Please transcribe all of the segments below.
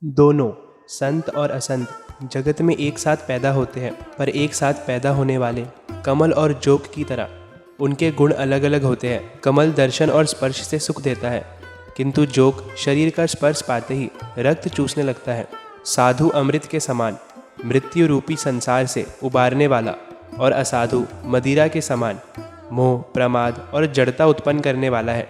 दोनों संत और असंत जगत में एक साथ पैदा होते हैं, पर एक साथ पैदा होने वाले कमल और जोक की तरह उनके गुण अलग अलग होते हैं। कमल दर्शन और स्पर्श से सुख देता है, किंतु जोक शरीर का स्पर्श पाते ही रक्त चूसने लगता है। साधु अमृत के समान मृत्यु रूपी संसार से उबारने वाला, और असाधु मदिरा के समान मोह, प्रमाद और जड़ता उत्पन्न करने वाला है।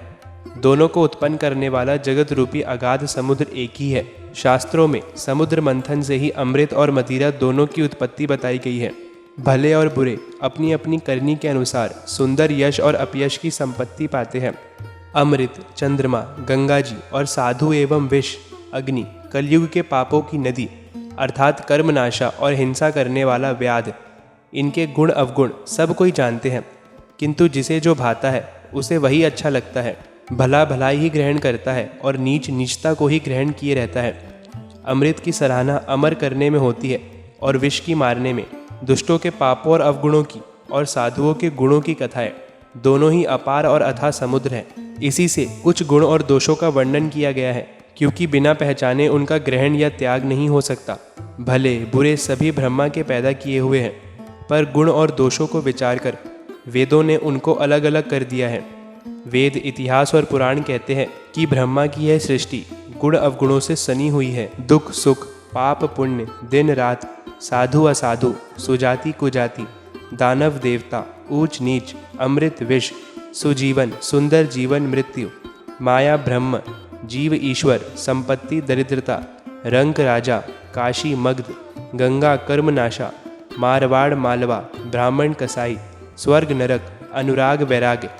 दोनों को उत्पन्न करने वाला जगत रूपी अगाध समुद्र एक ही है। शास्त्रों में समुद्र मंथन से ही अमृत और मदिरा दोनों की उत्पत्ति बताई गई है। भले और बुरे अपनी अपनी करनी के अनुसार सुंदर यश और अपयश की संपत्ति पाते हैं। अमृत, चंद्रमा, गंगा जी और साधु एवं विष, अग्नि, कलयुग के पापों की नदी अर्थात कर्मनाशा और हिंसा करने वाला व्याध, इनके गुण अवगुण सब कोई जानते हैं, किंतु जिसे जो भाता है उसे वही अच्छा लगता है। भला भलाई ही ग्रहण करता है और नीच नीचता को ही ग्रहण किए रहता है। अमृत की सराहना अमर करने में होती है और विष की मारने में। दुष्टों के पापों और अवगुणों की और साधुओं के गुणों की कथाएं दोनों ही अपार और अथाह समुद्र हैं। इसी से कुछ गुण और दोषों का वर्णन किया गया है, क्योंकि बिना पहचाने उनका ग्रहण या त्याग नहीं हो सकता। भले बुरे सभी ब्रह्मा के पैदा किए हुए हैं, पर गुण और दोषों को विचार कर वेदों ने उनको अलग अलग कर दिया है। वेद, इतिहास और पुराण कहते हैं कि ब्रह्मा की यह सृष्टि गुण अवगुणों से सनी हुई है। दुख सुख, पाप पुण्य, दिन रात, साधु असाधु, सुजाति कुजाति, दानव देवता, ऊंच नीच, अमृत विष, सुजीवन सुंदर जीवन मृत्यु, माया ब्रह्म, जीव ईश्वर, संपत्ति दरिद्रता, रंक राजा, काशी मगध, गंगा कर्मनाशा, मारवाड़ मालवा, ब्राह्मण कसाई, स्वर्ग नरक, अनुराग वैराग्य,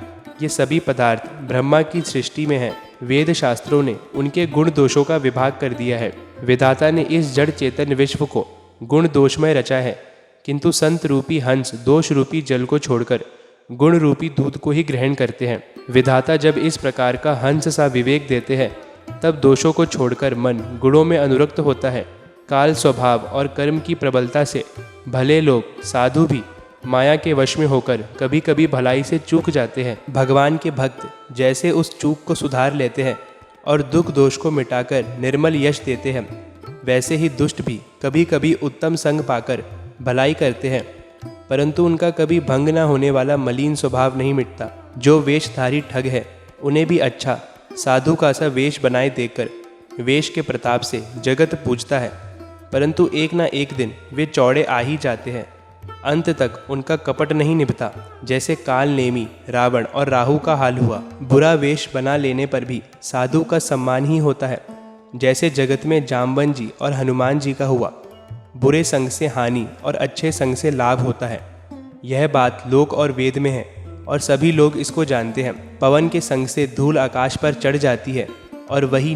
ये सभी पदार्थ ब्रह्मा की सृष्टि में हैं। वेद शास्त्रों ने उनके गुण दोषों का विभाग कर दिया है। विधाता ने इस जड़ चेतन विश्व को गुण दोषमय रचा है, किंतु संत रूपी हंस दोष रूपी जल को छोड़कर गुण रूपी दूध को ही ग्रहण करते हैं। विधाता जब इस प्रकार का हंस सा विवेक देते हैं, तब दोषों को छोड़कर मन गुणों में अनुरक्त होता है। काल स्वभाव और कर्म की प्रबलता से भले लोग, साधु भी माया के वश में होकर कभी कभी भलाई से चूक जाते हैं। भगवान के भक्त जैसे उस चूक को सुधार लेते हैं और दुख दोष को मिटाकर निर्मल यश देते हैं, वैसे ही दुष्ट भी कभी कभी उत्तम संग पाकर भलाई करते हैं, परंतु उनका कभी भंग न होने वाला मलिन स्वभाव नहीं मिटता। जो वेशधारी ठग है, उन्हें भी अच्छा साधु का सा वेश बनाए देकर वेश के प्रताप से जगत पूजता है, परंतु एक ना एक दिन वे चौड़े आ ही जाते हैं। अंत तक उनका कपट नहीं निभता, जैसे काल नेमी, रावण और राहु का हाल हुआ। बुरा वेश बना लेने पर भी साधु का सम्मान ही होता है, जैसे जगत में जाम्बन जी और हनुमान जी का हुआ। बुरे संग से हानि और अच्छे संग से लाभ होता है। यह बात लोक और वेद में है और सभी लोग इसको जानते हैं। पवन के संग से धूल आकाश पर चढ़ जाती है, और वही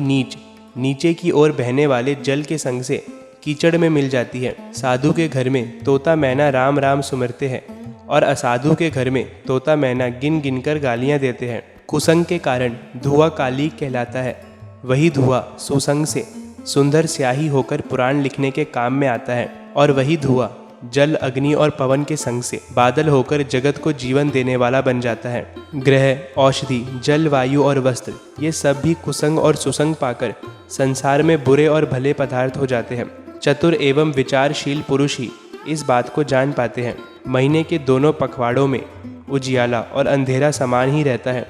नीचे की ओर बहने वाले जल के संग से कीचड़ में मिल जाती है। साधु के घर में तोता मैना राम राम सुमरते हैं, और असाधु के घर में तोता मैना गिन गिन कर गालियाँ देते हैं। कुसंग के कारण धुआं काली कहलाता है, वही धुआं सुसंग से सुंदर स्याही होकर पुराण लिखने के काम में आता है, और वही धुआं जल, अग्नि और पवन के संग से बादल होकर जगत को जीवन देने वाला बन जाता है। ग्रह, औषधि, जल, वायु और वस्त्र, ये सब भी कुसंग और सुसंग पाकर संसार में बुरे और भले पदार्थ हो जाते हैं। चतुर एवं विचारशील पुरुष ही इस बात को जान पाते हैं। महीने के दोनों पखवाड़ों में उजियाला और अंधेरा समान ही रहता है,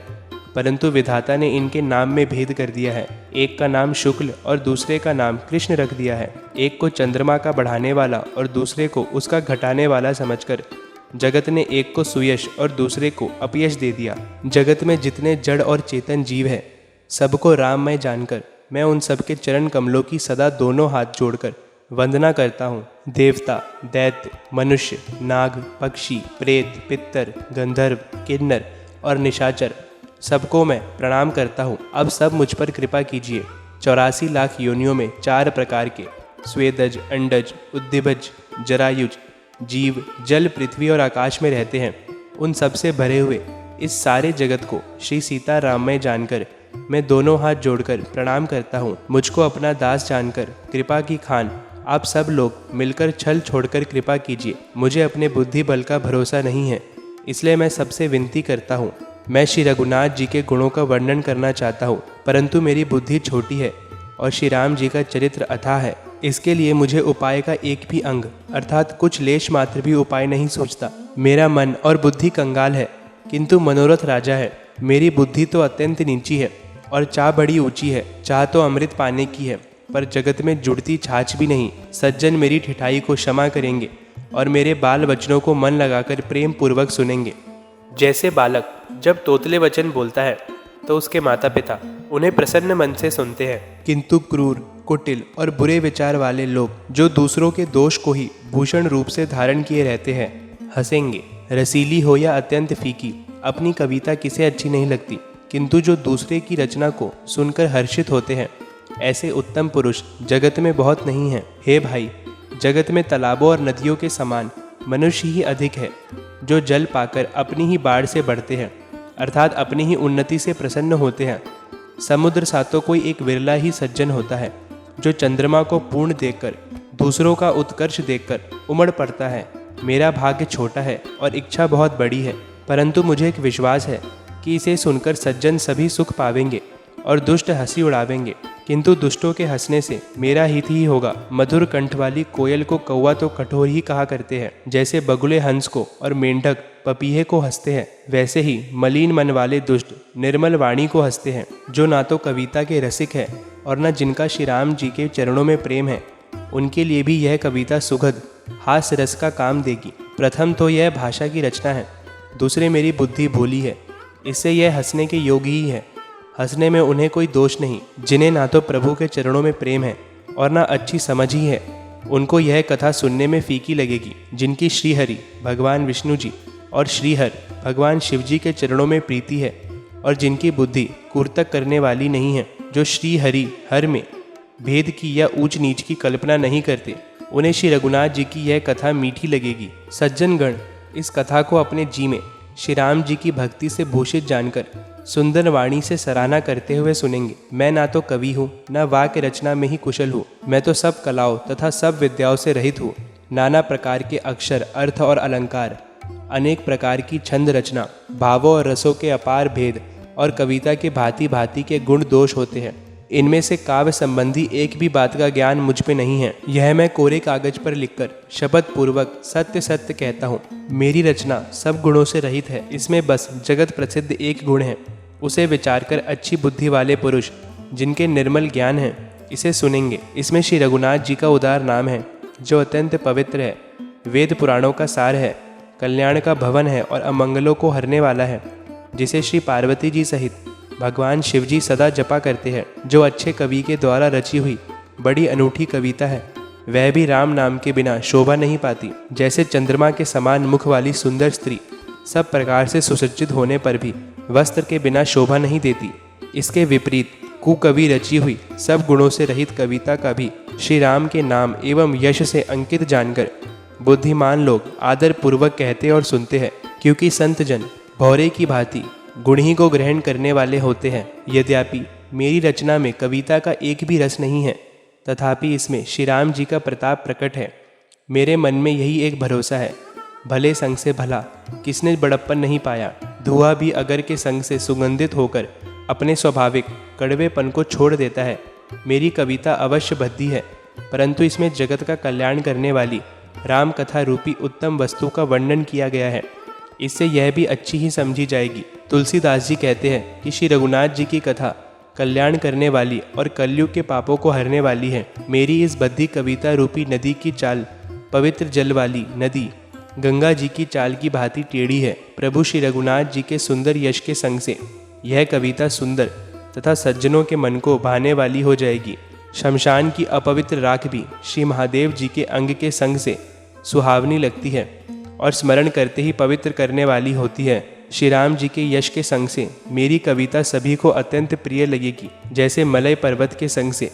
परंतु विधाता ने इनके नाम में भेद कर दिया है। एक का नाम शुक्ल और दूसरे का नाम कृष्ण रख दिया है। एक को चंद्रमा का बढ़ाने वाला और दूसरे को उसका घटाने वाला समझकर जगत ने एक को सुयश और दूसरे को अपयश दे दिया। जगत में जितने जड़ और चेतन जीव है, सबको राममय जानकर मैं उन सबके चरण कमलों की सदा दोनों हाथ जोड़कर वंदना करता हूँ। देवता, दैत्य, मनुष्य, नाग, पक्षी, प्रेत, पितर, गंधर्व, किन्नर और निशाचर, सबको मैं प्रणाम करता हूँ। अब सब मुझ पर कृपा कीजिए। 84 लाख योनियों में 4 प्रकार के स्वेदज, अंडज, उद्दिभज, जरायुज जीव जल, पृथ्वी और आकाश में रहते हैं। उन सब से भरे हुए इस सारे जगत को श्री सीता राममय जानकर मैं दोनों हाथ जोड़कर प्रणाम करता हूँ। मुझको अपना दास जानकर कृपा की खान आप सब लोग मिलकर छल छोड़कर कृपा कीजिए। मुझे अपने बुद्धि बल का भरोसा नहीं है, इसलिए मैं सबसे विनती करता हूँ, मैं श्री रघुनाथ जी के गुणों का वर्णन करना चाहता हूँ, परंतु मेरी बुद्धि छोटी है और श्री राम जी का चरित्र अथाह है। इसके लिए मुझे उपाय का एक भी अंग अर्थात कुछ लेश मात्र भी उपाय नहीं सोचता। मेरा मन और बुद्धि कंगाल है, किंतु मनोरथ राजा है। मेरी बुद्धि तो अत्यंत नीची है और चाह बड़ी ऊंची है। चाह तो अमृत पाने की है, पर जगत में जुड़ती छाछ भी नहीं। सज्जन मेरी ठिठाई को क्षमा करेंगे और मेरे बाल वचनों को मन लगाकर प्रेम पूर्वक सुनेंगे। जैसे बालक जब तोतले वचन बोलता है तो उसके माता पिता उन्हें प्रसन्न मन से सुनते हैं, किंतु क्रूर, कुटिल और बुरे विचार वाले लोग जो दूसरों के दोष को ही भूषण रूप से धारण किए रहते हैं, हंसेंगे। रसीली हो या अत्यंत फीकी, अपनी कविता किसे अच्छी नहीं लगती, किंतु जो दूसरे की रचना को सुनकर हर्षित होते हैं, ऐसे उत्तम पुरुष जगत में बहुत नहीं हैं। हे भाई, जगत में तालाबों और नदियों के समान मनुष्य ही अधिक है, जो जल पाकर अपनी ही बाढ़ से बढ़ते हैं, अर्थात अपनी ही उन्नति से प्रसन्न होते हैं। समुद्र सा तो कोई एक विरला ही सज्जन होता है, जो चंद्रमा को पूर्ण देखकर दूसरों का उत्कर्ष देखकर उमड़ पड़ता है। मेरा भाग्य छोटा है और इच्छा बहुत बड़ी है, परंतु मुझे एक विश्वास है कि इसे सुनकर सज्जन सभी सुख पावेंगे और दुष्ट हंसी उड़ावेंगे, किंतु दुष्टों के हंसने से मेरा हित ही होगा। मधुर कंठ वाली कोयल को कौवा तो कठोर ही कहा करते हैं, जैसे बगुले हंस को और मेंढक पपीहे को हंसते हैं, वैसे ही मलिन मन वाले दुष्ट निर्मल वाणी को हंसते हैं। जो ना तो कविता के रसिक है और न जिनका श्री राम जी के चरणों में प्रेम है, उनके लिए भी यह कविता सुखद हास्य रस का काम देगी। प्रथम तो यह भाषा की रचना है, दूसरे मेरी बुद्धि भोली है, इससे यह हंसने के योग्य ही है। हंसने में उन्हें कोई दोष नहीं, जिन्हें ना तो प्रभु के चरणों में प्रेम है और ना अच्छी समझ ही है, उनको यह कथा सुनने में फीकी लगेगी। जिनकी श्रीहरि भगवान विष्णु जी और श्रीहर भगवान शिव जी के चरणों में प्रीति है और जिनकी बुद्धि कुर्तक करने वाली नहीं है, जो श्रीहरि हर में भेद की या ऊंच नीच की कल्पना नहीं करते, उन्हें श्री रघुनाथ जी की यह कथा मीठी लगेगी। सज्जनगण इस कथा को अपने जी में श्री राम जी की भक्ति से भूषित जानकर सुंदर वाणी से सराहना करते हुए सुनेंगे। मैं ना तो कवि हूँ, न वाक्य रचना में ही कुशल हूँ। मैं तो सब कलाओं तथा सब विद्याओं से रहित हूँ। नाना प्रकार के अक्षर, अर्थ और अलंकार, अनेक प्रकार की छंद रचना, भावों और रसों के अपार भेद और कविता के भांति भांति के गुण दोष होते हैं। इनमें से काव्य संबंधी एक भी बात का ज्ञान मुझ पे नहीं है। यह मैं कोरे कागज पर लिखकर शपथ पूर्वक सत्य सत्य कहता हूँ। मेरी रचना सब गुणों से रहित है। इसमें बस जगत प्रसिद्ध एक गुण है, उसे विचार कर अच्छी बुद्धि वाले पुरुष जिनके निर्मल ज्ञान है इसे सुनेंगे। इसमें श्री रघुनाथ जी का उदार नाम है, जो अत्यंत पवित्र है, वेद पुराणों का सार है, कल्याण का भवन है और अमंगलों को हरने वाला है, जिसे श्री पार्वती जी सहित भगवान शिव जी सदा जपा करते हैं। जो अच्छे कवि के द्वारा रची हुई बड़ी अनूठी कविता है, वह भी राम नाम के बिना शोभा नहीं पाती। जैसे चंद्रमा के समान मुख वाली सुंदर स्त्री सब प्रकार से सुसज्जित होने पर भी वस्त्र के बिना शोभा नहीं देती, इसके विपरीत कुकवि रची हुई सब गुणों से रहित कविता का भी श्री राम के नाम एवं यश से अंकित जानकर बुद्धिमान लोग आदर पूर्वक कहते और सुनते हैं, क्योंकि संत जन भौरे की भांति गुण ही को ग्रहण करने वाले होते हैं। यद्यपि मेरी रचना में कविता का एक भी रस नहीं है, तथापि इसमें श्री राम जी का प्रताप प्रकट है। मेरे मन में यही एक भरोसा है, भले संग से भला किसने बड़प्पन नहीं पाया। धुआं भी अगर के संग से सुगंधित होकर अपने स्वाभाविक कड़वेपन को छोड़ देता है। मेरी कविता अवश्य भद्दी है, परंतु इसमें जगत का कल्याण करने वाली राम कथा रूपी उत्तम वस्तु का वर्णन किया गया है। इससे यह भी अच्छी ही समझी जाएगी। तुलसीदास जी कहते हैं कि श्री रघुनाथ जी की कथा कल्याण करने वाली और कलयुग के पापों को हरने वाली है। मेरी इस बद्धी कविता रूपी नदी की चाल पवित्र जल वाली नदी गंगा जी की चाल की भांति टेढ़ी है। प्रभु श्री रघुनाथ जी के सुंदर यश के संग से यह कविता सुंदर तथा सज्जनों के मन को भाने वाली हो जाएगी। शमशान की अपवित्र राख भी श्री महादेव जी के अंग के संग से सुहावनी लगती है और स्मरण करते ही पवित्र करने वाली होती है। श्री राम जी के यश के संग से मेरी कविता सभी को अत्यंत प्रिय लगेगी। जैसे मलय पर्वत के संग से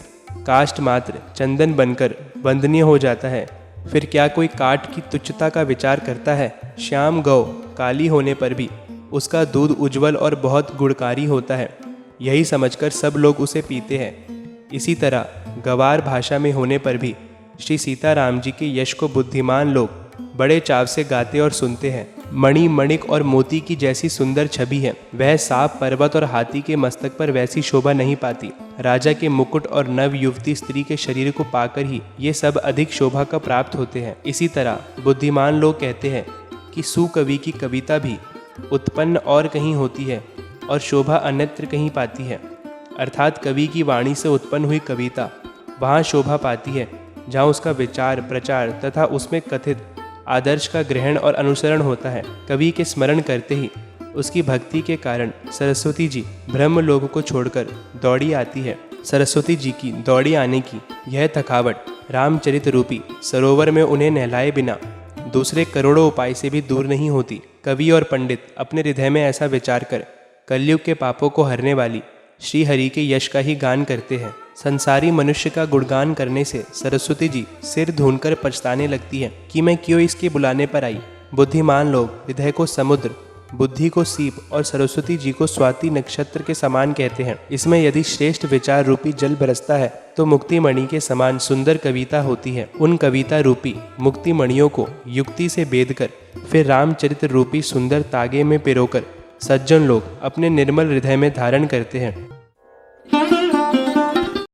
काष्ठ मात्र चंदन बनकर वंदनीय हो जाता है, फिर क्या कोई काठ की तुच्छता का विचार करता है। श्याम गौ काली होने पर भी उसका दूध उज्जवल और बहुत गुणकारी होता है, यही समझकर सब लोग उसे पीते हैं। इसी तरह गवार भाषा में होने पर भी श्री सीताराम जी के यश को बुद्धिमान लोग बड़े चाव से गाते और सुनते हैं। मणि, मणिक और मोती की जैसी सुंदर छवि है, वह सांप, पर्वत और हाथी के मस्तक पर वैसी शोभा नहीं पाती। राजा के मुकुट और नव युवती स्त्री के शरीर को पाकर ही ये सब अधिक शोभा का प्राप्त होते हैं। इसी तरह बुद्धिमान लोग कहते हैं कि सुकवि की कविता भी उत्पन्न और कहीं होती है और शोभा अन्यत्र कहीं पाती है। अर्थात कवि की वाणी से उत्पन्न हुई कविता वहाँ शोभा पाती है जहाँ उसका विचार, प्रचार तथा उसमें कथित आदर्श का ग्रहण और अनुसरण होता है। कवि के स्मरण करते ही उसकी भक्ति के कारण सरस्वती जी ब्रह्म लोक को छोड़कर दौड़ी आती है। सरस्वती जी की दौड़ी आने की यह थकावट रामचरित रूपी सरोवर में उन्हें नहलाए बिना दूसरे करोड़ों उपाय से भी दूर नहीं होती। कवि और पंडित अपने हृदय में ऐसा विचार कर कलयुग के पापों को हरने वाली श्री हरि के यश का ही गान करते हैं। संसारी मनुष्य का गुणगान करने से सरस्वती जी सिर धुनकर पछताने लगती है कि मैं क्यों इसके बुलाने पर आई। बुद्धिमान लोग हृदय को समुद्र, बुद्धि को सीप और सरस्वती जी को स्वाति नक्षत्र के समान कहते हैं। इसमें यदि श्रेष्ठ विचार रूपी जल बरसता है तो मुक्ति मणि के समान सुंदर कविता होती है। उन कविता रूपी मुक्ति मणियों को युक्ति से बेध कर फिर रामचरित रूपी सुंदर तागे में पिरोकर सज्जन लोग अपने निर्मल हृदय में धारण करते हैं।